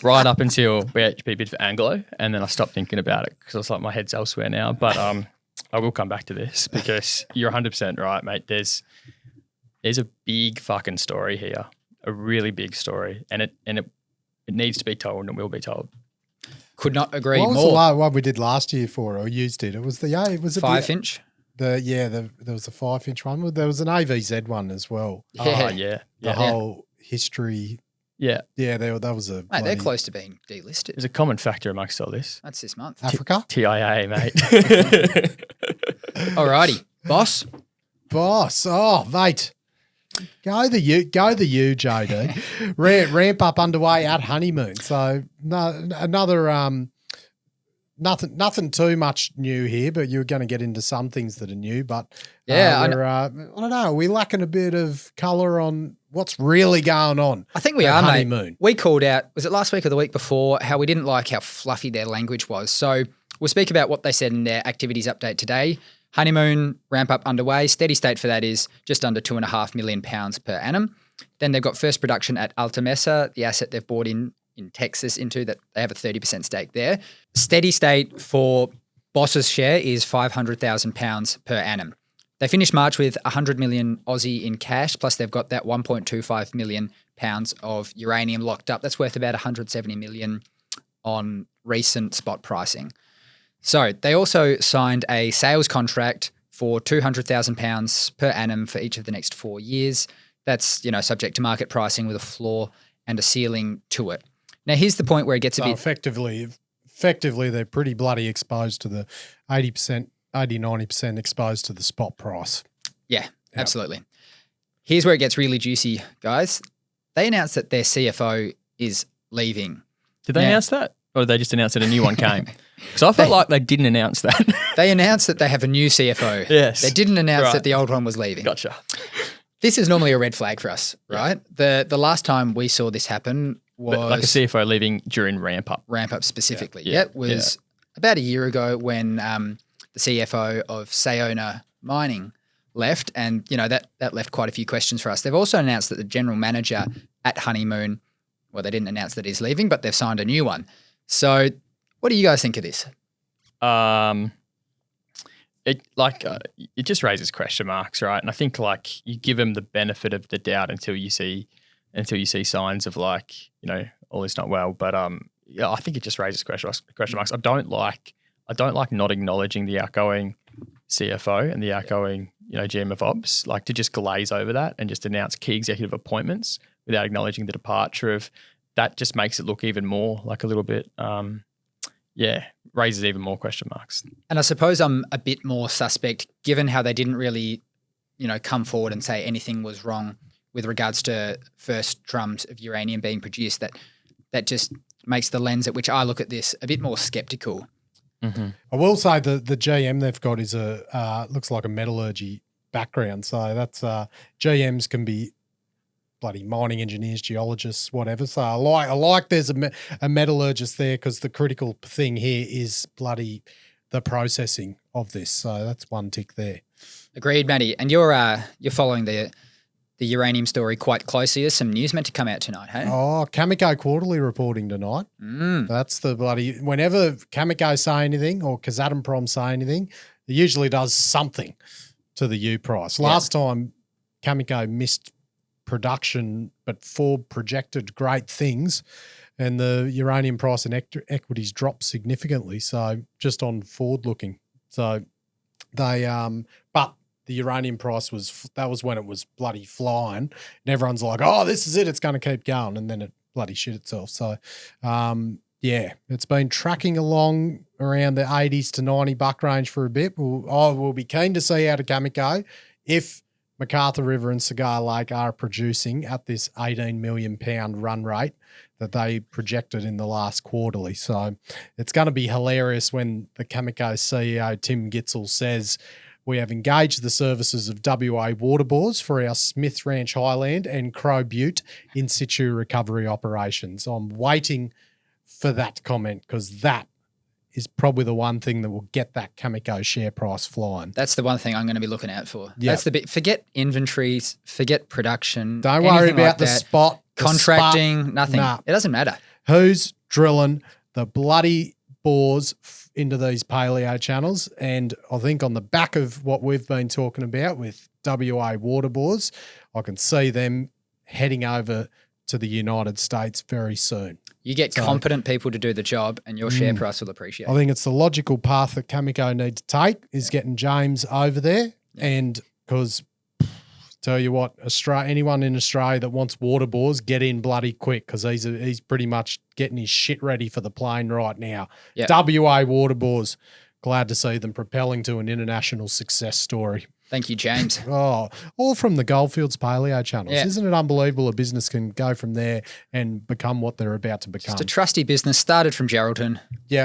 right up until BHP bid for Anglo, and then I stopped thinking about it because I was like, my head's elsewhere now. But I will come back to this because you're 100% right, mate. There's a big fucking story here, a really big story, and it needs to be told, and it will be told. Could not agree more. What was more. the one we did last year for, or used it? It was the 5-inch. There was a 5-inch one. There was an AVZ one as well. Yeah. Oh, yeah. The whole history. Yeah. Yeah, that was a. Mate, they're close to being delisted. There's a common factor amongst all this. That's this month. Africa? TIA, mate. Alrighty. Boss. Oh, mate. Go the U, JD. Ramp up underway at Honeymoon. So another nothing too much new here, but you're going to get into some things that are new. But I don't know. We're lacking a bit of colour on what's really going on. I think we at are, Honeymoon. mate. We called out, was it last week or the week before, how we didn't like how fluffy their language was. So we'll speak about what they said in their activities update today. Honeymoon ramp up underway. Steady state for that is just under £2.5 million per annum. Then they've got first production at Alta Mesa, the asset they've bought in Texas into that they have a 30% stake there. Steady state for Boss's share is £500,000 per annum. They finished March with 100 million Aussie in cash, plus they've got that 1.25 million pounds of uranium locked up. That's worth about 170 million on recent spot pricing. So they also signed a sales contract for £200,000 per annum for each of the next 4 years. That's, subject to market pricing with a floor and a ceiling to it. Now, here's the point where it gets a So bit... effectively, they're pretty bloody exposed to the 80%, 90% exposed to the spot price. Yeah, absolutely. Here's where it gets really juicy, guys. They announced that their CFO is leaving. Did they announce that? Or did they just announce that a new one came? Because I felt like they didn't announce that. They announced that they have a new CFO. Yes. They didn't announce that the old one was leaving. Gotcha. This is normally a red flag for us, right? The last time we saw this happen was... But like a CFO leaving during ramp up. Ramp up specifically. Yeah. It was about a year ago when the CFO of Sayona Mining left, and that left quite a few questions for us. They've also announced that the general manager at Honeymoon, well, they didn't announce that he's leaving, but they've signed a new one. So what do you guys think of this? It just raises question marks, right? And I think you give them the benefit of the doubt until you see signs of all is not well. But I think it just raises question marks. I don't like not acknowledging the outgoing CFO and the outgoing GM of Ops, to just glaze over that and just announce key executive appointments without acknowledging the departure of that. Just makes it look even more like a little bit, raises even more question marks. And I suppose I'm a bit more suspect given how they didn't really, come forward and say anything was wrong with regards to first drums of uranium being produced. That just makes the lens at which I look at this a bit more skeptical. Mm-hmm. I will say the GM they've got is looks like a metallurgy background. So that's GMs can be bloody mining engineers, geologists, whatever. So I like there's a metallurgist there because the critical thing here is bloody the processing of this. So that's one tick there. Agreed, Matty. And you're following the uranium story quite closely. There's some news meant to come out tonight, hey? Oh, Cameco quarterly reporting tonight. That's the bloody... Whenever Cameco say anything or Kazatomprom say anything, it usually does something to the U price. Last time Cameco missed production but Ford projected great things and the uranium price and equities dropped significantly. So just on forward looking. So they... but the uranium price that was when it was bloody flying. And everyone's like, oh, this is it. It's going to keep going. And then it bloody shit itself. So, it's been tracking along around the 80s to $90 range for a bit. We'll be keen to see how to Cameco if MacArthur River and Cigar Lake are producing at this 18 million pound run rate that they projected in the last quarterly. So it's going to be hilarious when the Cameco CEO, Tim Gitzel, says, we have engaged the services of WA Waterbores for our Smith Ranch Highland and Crow Butte in situ recovery operations. I'm waiting for that comment because that is probably the one thing that will get that Cameco share price flying. That's the one thing I'm going to be looking out for. Yep. That's the bit. Forget inventories, forget production. Don't worry about the spot. Contracting, nothing. Nah. It doesn't matter. Who's drilling the bloody bores into these paleo channels? And I think on the back of what we've been talking about with WA water bores, I can see them heading over to the United States very soon. You get competent people to do the job and your share price will appreciate. I think it's the logical path that Cameco need to take is getting James over there. And because tell you what, anyone in Australia that wants water bores, get in bloody quick because he's pretty much getting his shit ready for the plane right now. Yep. WA water bores, glad to see them propelling to an international success story. Thank you, James. Oh, all from the Goldfields Paleo channels. Yeah. Isn't it unbelievable a business can go from there and become what they're about to become? Just a trusty business, started from Geraldton,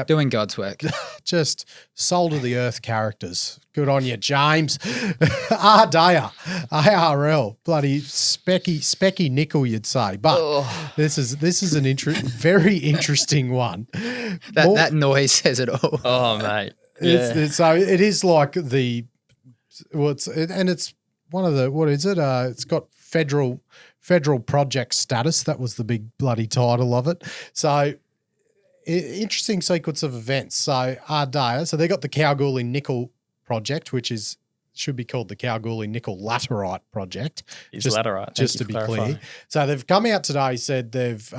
doing God's work. Just soul of the earth characters. Good on you, James. Ardea, ARL, bloody specky nickel, you'd say. But this is an very interesting one. That noise says it all. Oh, mate. So it is like the... Well, it's one of the, what is it? It's got federal project status. That was the big bloody title of it. So interesting sequence of events. So Ardea, so they got the Kalgoorlie Nickel Project, which should be called the Kalgoorlie Nickel Laterite Project. Laterite. Just to be clear. So they've come out today, said they've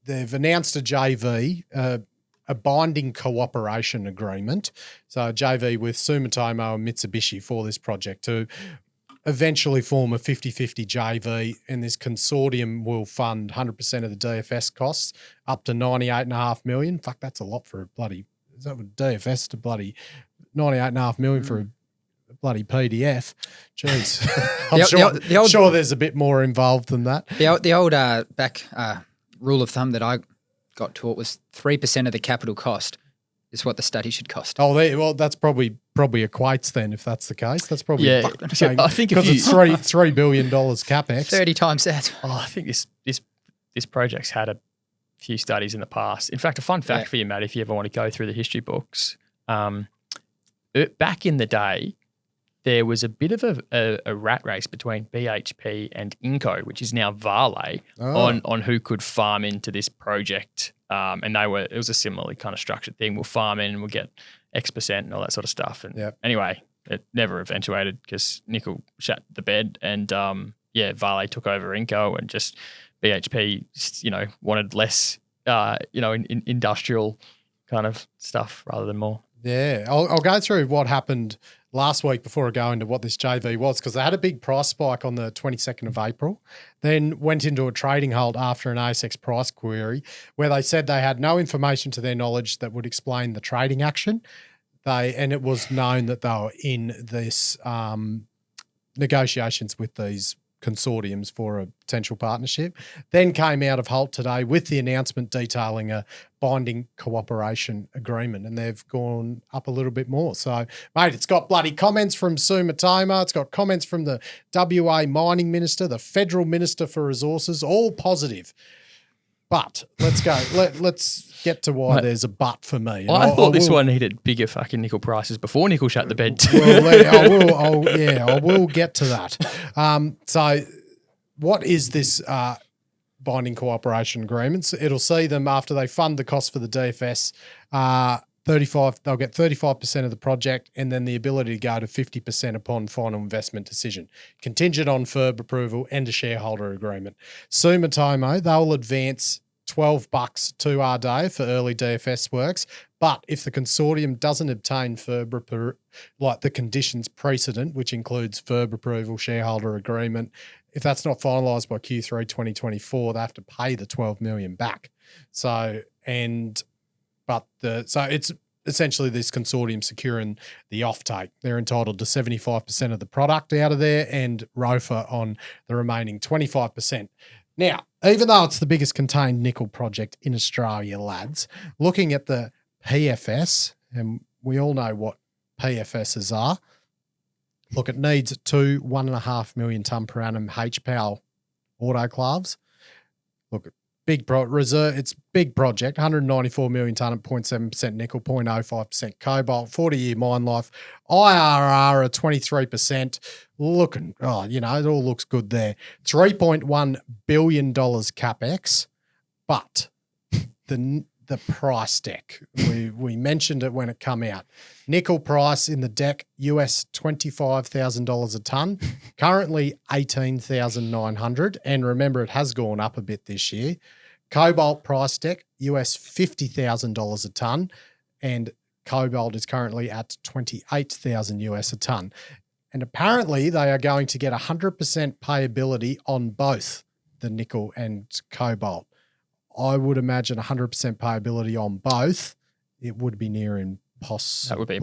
announced a JV, a binding cooperation agreement. So a JV with Sumitomo and Mitsubishi for this project to eventually form a 50-50 JV, and this consortium will fund 100% of the DFS costs up to $98.5 million. Fuck, that's a lot for a bloody – is that what DFS to bloody $98.5 million for a bloody PDF? Jeez. I'm sure there's a bit more involved than that. The old rule of thumb that I got taught was 3% of the capital cost is what the study should cost. Oh, well, that's probably equates then if that's the case. That's probably I think because it's $3 billion capex. 30 times that. Oh, I think this project's had a few studies in the past. In fact, a fun fact for you, Matt, if you ever want to go through the history books, back in the day, there was a bit of a rat race between BHP and Inco, which is now Vale, on who could farm into this project. And it was a similarly kind of structured thing. We'll farm in and we'll get X% and all that sort of stuff. And anyway, it never eventuated because nickel shat the bed and Vale took over Inco and just BHP, wanted less, industrial kind of stuff rather than more. Yeah, I'll go through what happened last week before I go into what this JV was, because they had a big price spike on the 22nd of April, then went into a trading hold after an ASX price query where they said they had no information to their knowledge that would explain the trading action. And it was known that they were in this negotiations with these consortiums for a potential partnership. Then came out of Halt today with the announcement detailing a binding cooperation agreement, and they've gone up a little bit more. So, mate, it's got bloody comments from Sumitomo, it's got comments from the WA mining minister, the federal minister for resources, all positive. But let's go. Let's get to why there's a but for me. Well, I thought this one needed bigger fucking nickel prices before nickel shut the bed too. Well, I will get to that. So what is this binding cooperation agreements? It'll see them after they fund the cost for the DFS, they'll get 35% of the project and then the ability to go to 50% upon final investment decision, contingent on FIRB approval and a shareholder agreement. Sumitomo, they'll advance $12 to Ardea for early DFS works, but if the consortium doesn't obtain FIRB, like the conditions precedent, which includes FIRB approval, shareholder agreement, if that's not finalised by Q3 2024, they have to pay the $12 million back. So it's essentially this consortium securing the offtake. They're entitled to 75% of the product out of there and ROFA on the remaining 25%. Now, even though it's the biggest contained nickel project in Australia, lads, looking at the PFS, and we all know what PFSs are, look, it needs 1.5 million tonne per annum HPAL autoclaves. Look, it's big project, 194 million tonne at 0.7% nickel, 0.05% cobalt, 40-year mine life, IRR at 23%. Looking, it all looks good there. $3.1 billion capex, but the price deck, we mentioned it when it come out. Nickel price in the deck, US $25,000 a tonne, currently $18,900, and remember it has gone up a bit this year. Cobalt price deck, US $50,000 a tonne, and cobalt is currently at $28,000 US a tonne. And apparently they are going to get 100% payability on both the nickel and cobalt. I would imagine 100% payability on both. It would be near impossible. That would be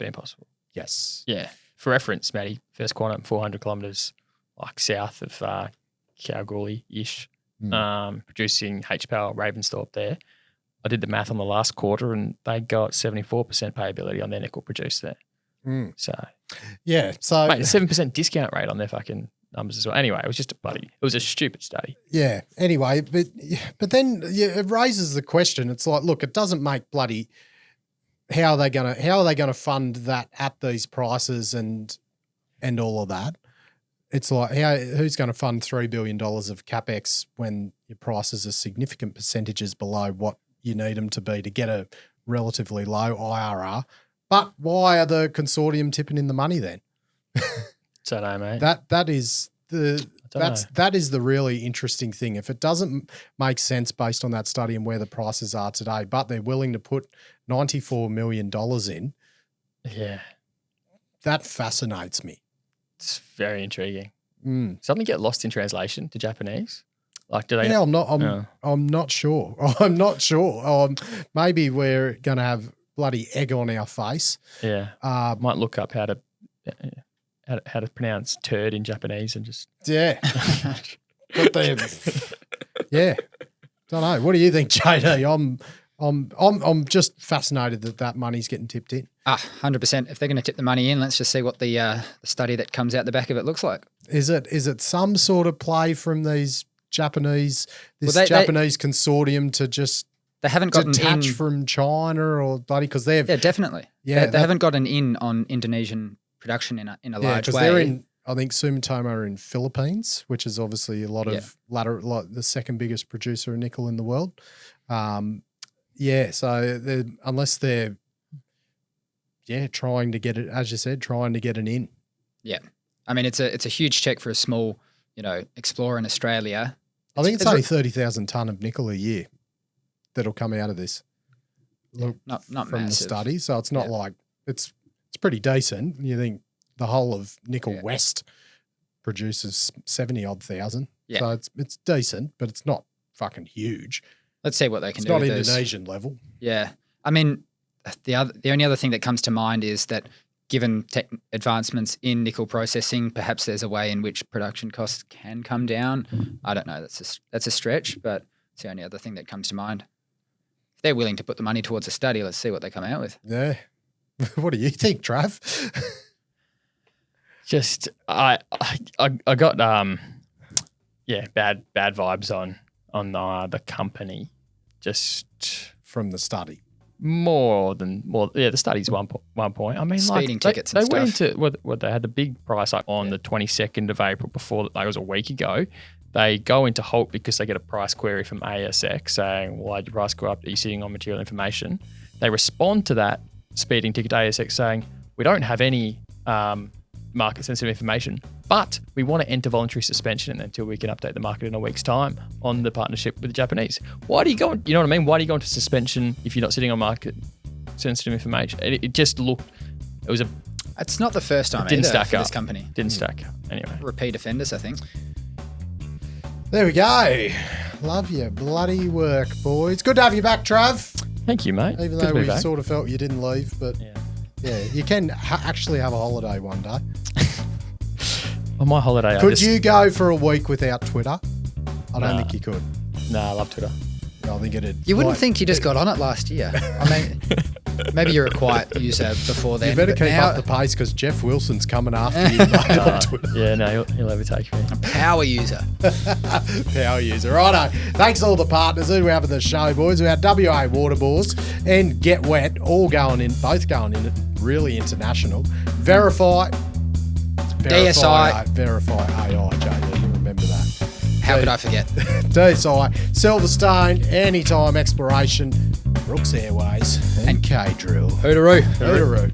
impossible. Yes. Yeah. For reference, Matty, First Quantum, 400 kilometres like south of Kalgoorlie-ish, producing HPAL Ravensthorpe there. I did the math on the last quarter and they got 74% payability on their nickel produced there. So, yeah. So, mate, a 7% discount rate on their fucking numbers as well. Anyway, it was just it was a stupid study. Yeah. Anyway, but then it raises the question. It's like, look, it doesn't make bloody. How are they gonna fund that at these prices and all of that? It's like who's going to fund $3 billion of capex when your prices are significant percentages below what you need them to be to get a relatively low IRR? But why are the consortium tipping in the money then? Don't know, mate. That is the really interesting thing. If it doesn't make sense based on that study and where the prices are today, but they're willing to put $94 million in, yeah, that fascinates me. It's very intriguing. Mm. Something get lost in translation to Japanese? Like, do they? Yeah, I'm not sure. I'm not sure. Maybe we're going to have bloody egg on our face. Yeah. Might look up how to pronounce turd in Japanese and just. Yeah. Yeah. Don't know. What do you think, JD? I'm just fascinated that money's getting tipped in. 100%. If they're going to tip the money in, let's just see what the study that comes out the back of it looks like. Is it some sort of play from these Japanese consortium to just they haven't gotten detach in from China or bloody because they've definitely they haven't gotten in on Indonesian production in a large way. They're in. I think Sumitomo are in Philippines, which is obviously a lot of the second biggest producer of nickel in the world. So unless they're trying to get it, as you said, trying to get an in. Yeah, I mean it's a huge check for a small explorer in Australia. I think it's only 30,000 tonne of nickel a year that'll come out of this. Look, not from massive. the study, so it's not like it's pretty decent. You think the whole of Nickel West produces 70-odd thousand, so it's decent, but it's not fucking huge. Let's see what they can do. It's not with Indonesian level. Yeah, I mean the only other thing that comes to mind is that given advancements in nickel processing, perhaps there's a way in which production costs can come down. I don't know. That's a stretch, but it's the only other thing that comes to mind. If they're willing to put the money towards a study, let's see what they come out with. Yeah. What do you think, Trav? Just I got bad vibes on the company just from the study. The study's one point. I mean, speeding tickets. They and went stuff. into what they had the big price up on the 22nd of April before that was a week ago. They go into halt because they get a price query from ASX saying, "Why'd your price go up? Are you sitting on material information?" They respond to that speeding ticket to ASX saying, "We don't have any market sensitive information, but we want to enter voluntary suspension until we can update the market in a week's time on the partnership with the Japanese." Why do you go? You know what I mean? Why do you go into suspension if you're not sitting on market sensitive information? It just looked. It was a. It's not the first time. Didn't either stack for up. This company didn't stack up. Anyway, repeat offenders, I think. There we go. Love your bloody work, boys. Good to have you back, Trav. Thank you, mate. Even though we sort of felt you didn't leave, but yeah, you can actually have a holiday one day. On my holiday, could you go for a week without Twitter? I don't think you could. No, I love Twitter. I think it'd. You wouldn't think you just got on it last year. I mean, maybe you're a quiet user before then. You better keep up the pace because Jeff Wilson's coming after you on Twitter. Yeah, no, he'll overtake me. A power user. Power user. Righto. Thanks to all the partners who we have in the show, boys. We had WA Waterboards and GetWet, both going in really international. VRIFY. DSI. VRIFY AI, JD. Remember that. How could I forget? DSI, Silverstone, Anytime Exploration, Brooks Airways, and K-Drill. Hootaroo.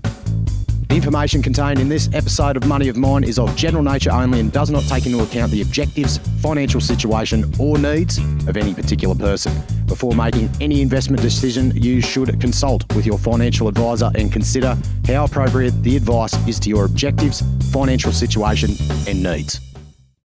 The information contained in this episode of Money of Mine is of general nature only and does not take into account the objectives, financial situation, or needs of any particular person. Before making any investment decision, you should consult with your financial advisor and consider how appropriate the advice is to your objectives, financial situation, and needs.